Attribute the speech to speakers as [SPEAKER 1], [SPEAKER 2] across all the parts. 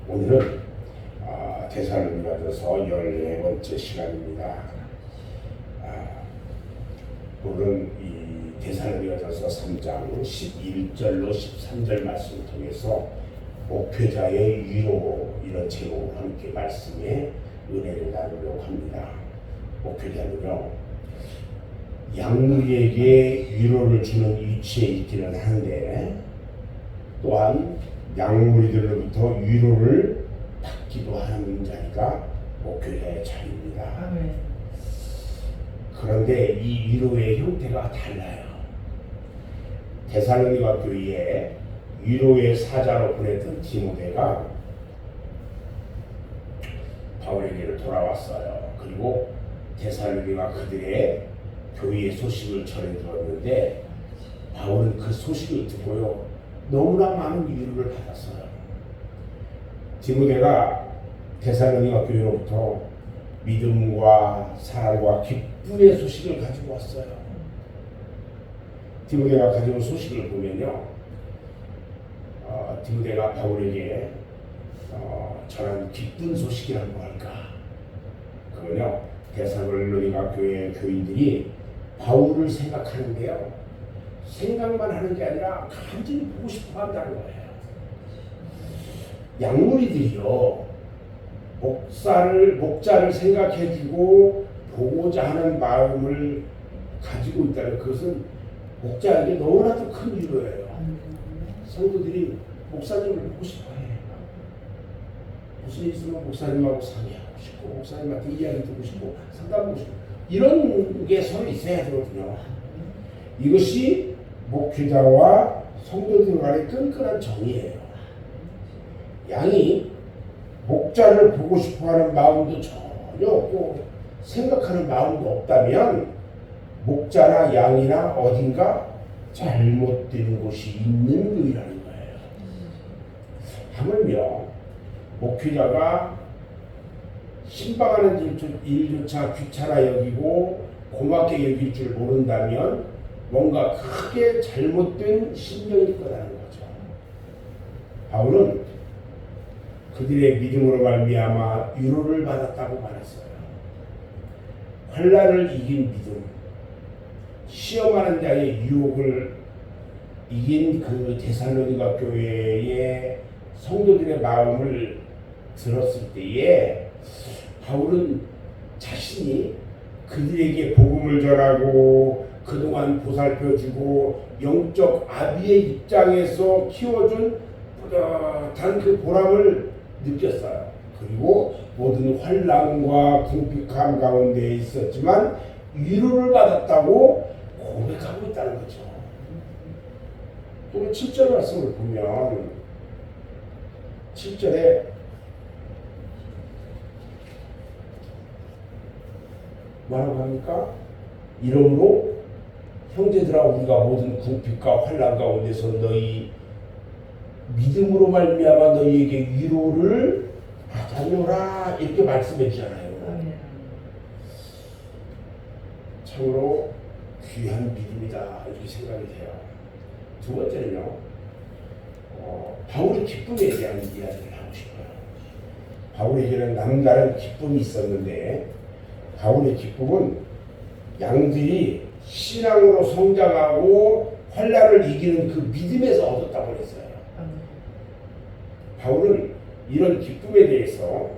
[SPEAKER 1] 오늘은 데살로니가전서 14번째 시간입니다. 오늘은 이 데살로니가전서 3장 11절로 13절 말씀을 통해서 목회자의 위로 이런 제목으로 함께 말씀에 은혜를 나누려고 합니다. 목회자는요, 양무리에게 위로를 주는 위치에 있기는 한데 또한 양무리들로부터 위로를 받기도 하는 자리가 목회자의 자리입니다.
[SPEAKER 2] 아멘.
[SPEAKER 1] 그런데 이 위로의 형태가 달라요. 데살로니가 교회에 위로의 사자로 보냈던 디모데가 바울에게로 돌아왔어요. 그리고 데살로니가 그들의 교회의 소식을 전해주었는데 바울은 그 소식을 듣고요, 너무나 많은 위로를 받았어요. 디모데가 데살로니가 교회로부터 믿음과 사랑과 기쁨의 소식을 가지고 왔어요. 디모데가 가져온 소식을 보면요, 디모데가 바울에게 전한 기쁜 소식이라고 할까? 그건요, 데살로니가 교회 교인들이 바울을 생각하는데요, 생각만 하는 게 아니라 간절히 보고 싶어 한다는 거예요. 양무리들이요, 목자를 생각해주고 보고자 하는 마음을 가지고 있다면 그것은 목자에게 너무나도 큰 위로예요. 성도들이 목사님을 보고 싶어해요. 무슨 일 있으면 목사님하고 상의하고 싶고 목사님한테 이야기 듣고 싶고 상담하고 싶고 이런 게 서로 있어야 되거든요. 이것이 목회자와 성도들 간의 끈끈한 정이에요. 양이 목자를 보고 싶어하는 마음도 전혀 없고 생각하는 마음도 없다면 목자나 양이나 어딘가 잘못된 곳이 있는 거라는 거예요. 하물며 목회자가 신방하는 일조차 귀찮아 여기고 고맙게 여길 줄 모른다면 뭔가 크게 잘못된 심령일 거라는 거죠. 바울은 그들의 믿음으로 말미암아 위로를 받았다고 말했어요. 환난을 이긴 믿음, 시험하는 자의 유혹을 이긴 그 데살로니가 교회의 성도들의 마음을 들었을 때에 바울은 자신이 그들에게 복음을 전하고 그동안 보살펴주고 영적 아비의 입장에서 키워준 뿌듯한 그 보람을 느꼈어요. 그리고 모든 환난과 궁핍함 가운데 있었지만 위로를 받았다고 고백하고 있다는 거죠. 또 7절 말씀을 보면 7절에 뭐라고 합니까? 이러므로 형제들아 우리가 모든 궁핍과 환난 가운데서 너희 믿음으로 말미암아 너희에게 위로를 받아노라 이렇게 말씀해 주잖아요. 참으로 귀한 믿음이다 이렇게 생각이 돼요. 두 번째는요, 바울의 기쁨에 대한 이야기를 하고 싶어요. 바울에게는 남다른 기쁨이 있었는데 바울의 기쁨은 양들이 신앙으로 성장하고 환난을 이기는 그 믿음에서 얻었다고 했어요. 바울은 이런 기쁨에 대해서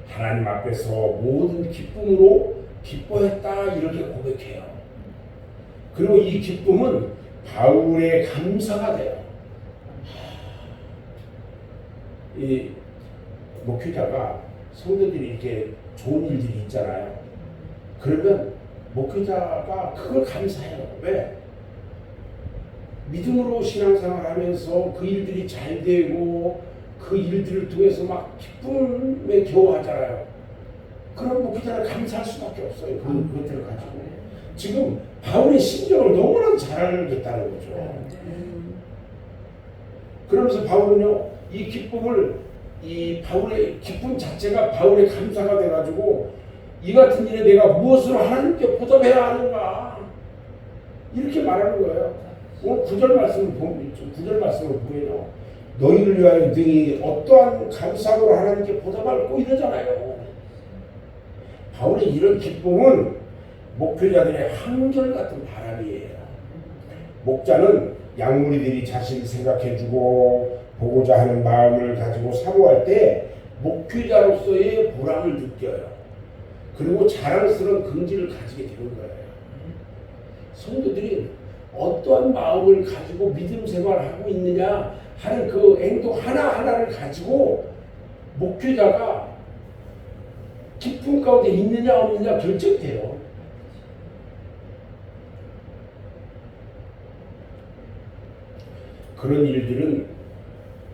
[SPEAKER 1] 하나님 앞에서 모든 기쁨으로 기뻐했다 이렇게 고백해요. 그리고 이 기쁨은 바울의 감사가 돼요. 이 목회자가 성도들이 이렇게 좋은 일들이 있잖아요. 그러면 목회자가 그걸 감사해요. 왜? 믿음으로 신앙생활하면서 그 일들이 잘 되고 그 일들을 통해서 막 기쁨에 겨워하잖아요. 그런 목회자는 감사할 수밖에 없어요. 그것들을 가지고. 지금 바울의 심정을 너무나도 잘 알겠다는 거죠. 그러면서 바울은요, 이 기쁨을, 이 바울의 기쁨 자체가 바울의 감사가 돼가지고 이 같은 일에 내가 무엇으로 하나님께 보답해야 하는가 이렇게 말하는 거예요. 오늘 9절 말씀을 보면요, 너희를 위하여 능히 어떠한 감사로 하나님께 보답받고 이러잖아요. 바울의 이런 기쁨은 목회자들의 한결같은 바람이에요. 목자는 양무리들이 자신을 생각해주고 보고자 하는 마음을 가지고 사모할 때 목회자로서의 보람을 느껴요. 그리고 자랑스러운 긍지를 가지게 되는 거예요. 성도들이 어떠한 마음을 가지고 믿음 생활을 하고 있느냐 하는 그 행동 하나하나를 가지고 목회자가 기쁨 가운데 있느냐 없느냐 결정돼요. 그런 일들은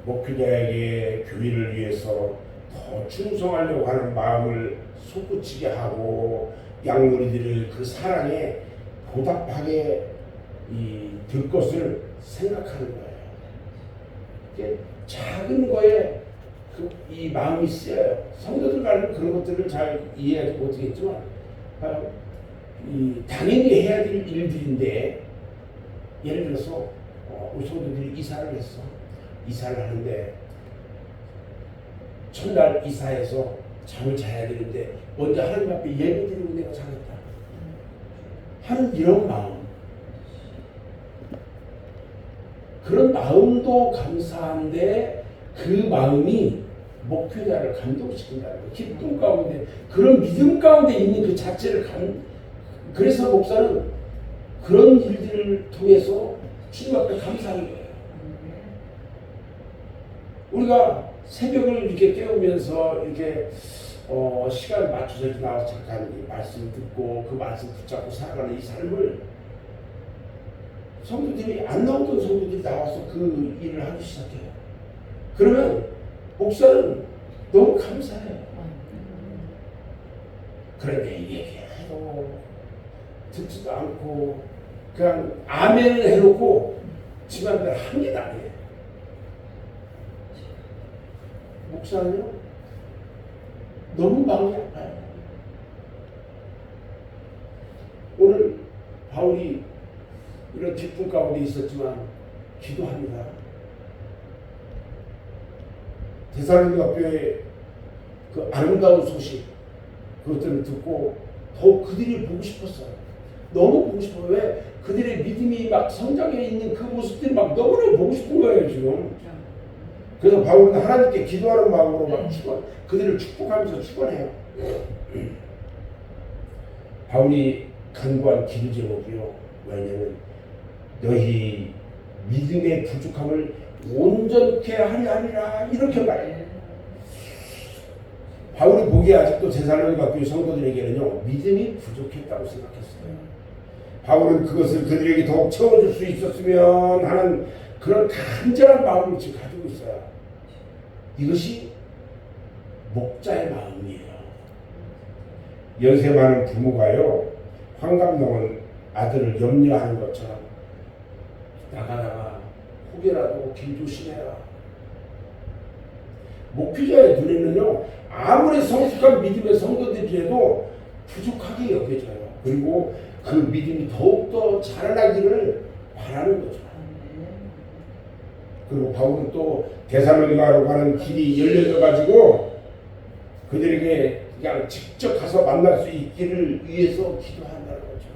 [SPEAKER 1] 목회자에게 교회를 위해서 더 충성하려고 하는 마음을 솟구치게 하고 양무리들을 그 사랑에 보답하게 될 것을 생각하는 거예요. 작은 거에 이 마음이 쓰여요. 성도들 간에 그런 것들을 잘 이해하지 못하겠지만 당연히 해야 될 일들인데 예를 들어서 우리 성도들이 이사를 했어. 이사를 하는데 첫날 이사해서 잠을 자야 되는데 먼저 하나님 앞에 예배드리고 내가 자겠다 하는 이런 마음, 그런 마음도 감사한데 그 마음이 목회자를 감동시킨다는 거예요. 기쁨 가운데 그런 믿음 가운데 있는 그 자체를 그래서 목사는 그런 일들을 통해서 주님 앞에 감사하는 거예요. 우리가 새벽을 이렇게 깨우면서 이렇게 시간을 맞춰서 이렇게 나와서 잠깐 말씀을 듣고 그 말씀 붙잡고 살아가는 이 삶을 성도들이 안 나오던 성도들이 나와서 그 일을 하기 시작해요. 그러면 목사는 너무 감사해요. 그런데 얘기해도 듣지도 않고 그냥 아멘을 해놓고 집안들 한 개도 안 해요. 목사는요 너무 마음이 아파요. 오늘 바울이 이런 기쁨 가운데 있었지만 기도합니다. 데살로니가 교회의 그 아름다운 소식 그것들을 듣고 더욱 그들이 보고 싶었어요. 너무 보고 싶어요. 왜? 그들의 믿음이 막 성장해 있는 그 모습들이 막 너무너무 보고 싶은 거예요 지금. 그래서 바울은 하나님께 기도하는 마음으로 막 그들을 축복하면서 축원해요. 바울이 간구한 기도 제목이요. 왜냐면 너희 믿음의 부족함을 온전케 하려 하리라 이렇게 말해요. 바울이 보기에 아직도 데살로니가 교회 성도들에게는요 믿음이 부족했다고 생각했어요. 바울은 그것을 그들에게 더욱 채워줄 수 있었으면 하는 그런 간절한 마음을 지금 가지고 있어요. 이것이 목자의 마음이에요. 연세 많은 부모가요 환갑 넘은 아들을 염려하는 것처럼 나가다가 혹여라도 길 조심해라. 목회자의 눈에는요 아무리 성숙한 믿음의 성도들이라도 부족하게 여겨져요. 그리고 그 믿음이 더욱더 자라나기를 바라는 거죠. 그리고 바울은 또 데살로니가로 가는 길이 열려져 가지고 그들에게 그냥 직접 가서 만날 수 있기를 위해서 기도한다는 거죠.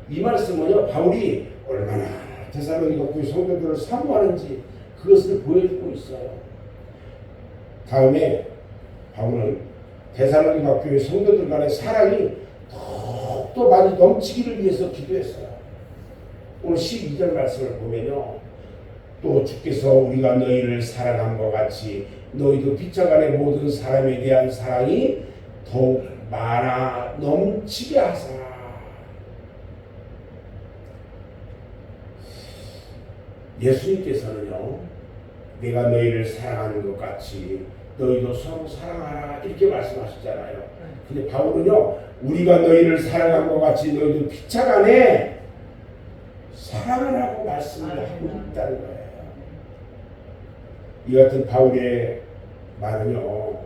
[SPEAKER 1] 이 말씀은요 바울이 얼마나 데살로니가 교회 성도들을 사모하는지 그것을 보여주고 있어요. 다음에 바울은 데살로니가 교회 성도들 간의 사랑이 더욱더 많이 넘치기를 위해서 기도했어요. 오늘 12절 말씀을 보면요. 또 주께서 우리가 너희를 사랑한 것 같이 너희도 빗자간의 모든 사람에 대한 사랑이 더욱 많아 넘치게 하사. 예수님께서는요. 내가 너희를 사랑하는 것 같이 너희도 서로 사랑하라 이렇게 말씀하셨잖아요. 근데 바울은요. 우리가 너희를 사랑한 것 같이 너희도 빗자간에 사랑하라고 말씀을 하고 있다는 거예요. 이 같은 바울의 말은요.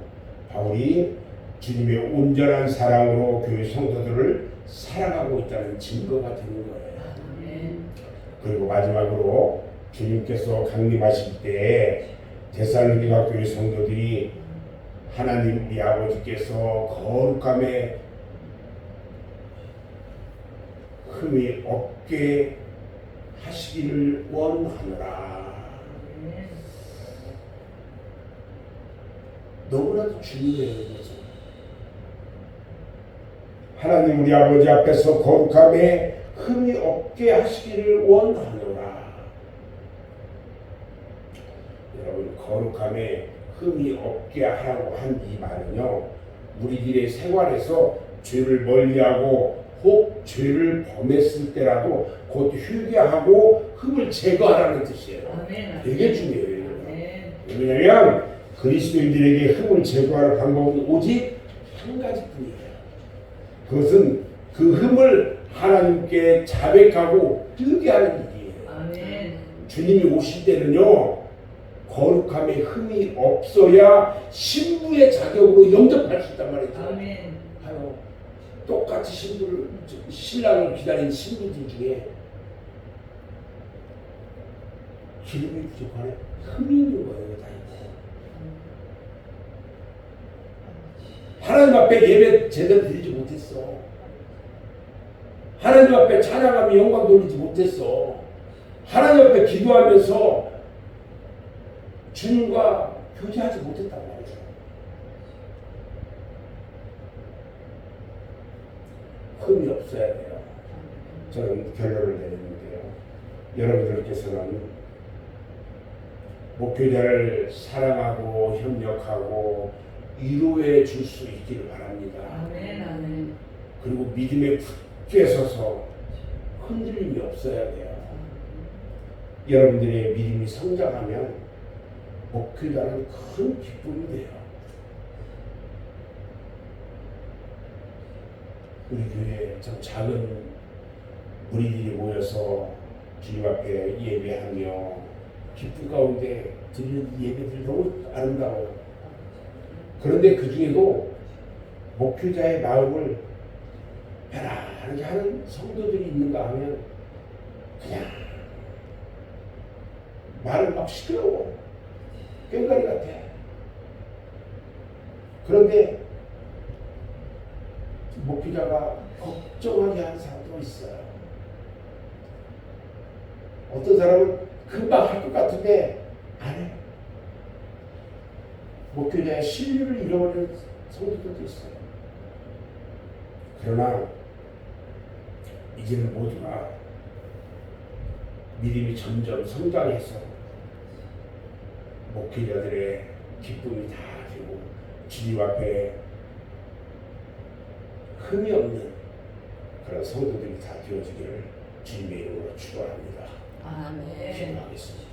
[SPEAKER 1] 바울이 주님의 온전한 사랑으로 교회 성도들을 사랑하고 있다는 증거가 되는 거예요. 그리고 마지막으로 주님께서 강림하실 때 데살로니가 교회 성도들이 하나님 우리 아버지께서 거룩함에 흠이 없게 하시기를 원하노라. 너무나도 중요해요. 그래서 하나님 우리 아버지 앞에서 거룩함에 흠이 없게 하시기를 원하노라. 여러분, 거룩함에 흠이 없게 하라고 한 이 말은요, 우리들의 생활에서 죄를 멀리하고 혹 죄를 범했을 때라도 곧 회개하고 흠을 제거하라는 뜻이에요.
[SPEAKER 2] 아멘.
[SPEAKER 1] 되게 중요해요.
[SPEAKER 2] 아멘.
[SPEAKER 1] 왜냐하면 그리스도인들에게 흠을 제거할 방법은 오직 한 가지뿐이에요. 그것은 그 흠을 하나님께 자백하고 회개하는 일이에요.
[SPEAKER 2] 아멘.
[SPEAKER 1] 주님이 오실 때는요, 거룩함에 흠이 없어야 신부의 자격으로 영접할 수 있단 말이죠.
[SPEAKER 2] 아멘.
[SPEAKER 1] 하여 똑같이 신랑을 기다리는 신부들 중에 기름이 부족하네, 흠이 있는 거예요. 다 있고. 하나님 앞에 예배 제대로 드리지 못했어. 하나님 앞에 찬양하며 영광 돌리지 못했어. 하나님 앞에 기도하면서 주님과 교제하지 못했단 말이죠. 흠이 없어야 돼요. 저는 결론을 내리는데요. 여러분들께서는 목회자를 사랑하고 협력하고 위로해 줄 수 있기를 바랍니다.
[SPEAKER 2] 아멘. 아멘.
[SPEAKER 1] 그리고 믿음에 굳게 서서 흔들림이 없어야 돼요. 여러분들의 믿음이 성장하면 목회자는 큰 기쁨이 돼요. 우리 교회에 참 작은 무리들이 모여서 주님 앞에 예배하며 기쁨 가운데 드리는 예배들이 너무 아름다워요. 그런데 그 중에도 목회자의 마음을 편안하게 하는 성도들이 있는가 하면 그냥 말은 막 시끄러워. 꽹과리 같아. 그런데 목회자가 걱정하게 하는 사람도 있어요. 어떤 사람은 금방 할 것 같은데 안 해. 목회자의 신뢰를 잃어버리는 성도들도 있어요. 그러나 이제는 모두가 믿음이 점점 성장해서 목회자들의 기쁨이 다 되고 주님 앞에 흠이 없는 그런 성도들이 다 되어지기를 주님의 이름으로 축원합니다.
[SPEAKER 2] 아멘.
[SPEAKER 1] 기도하겠습니다.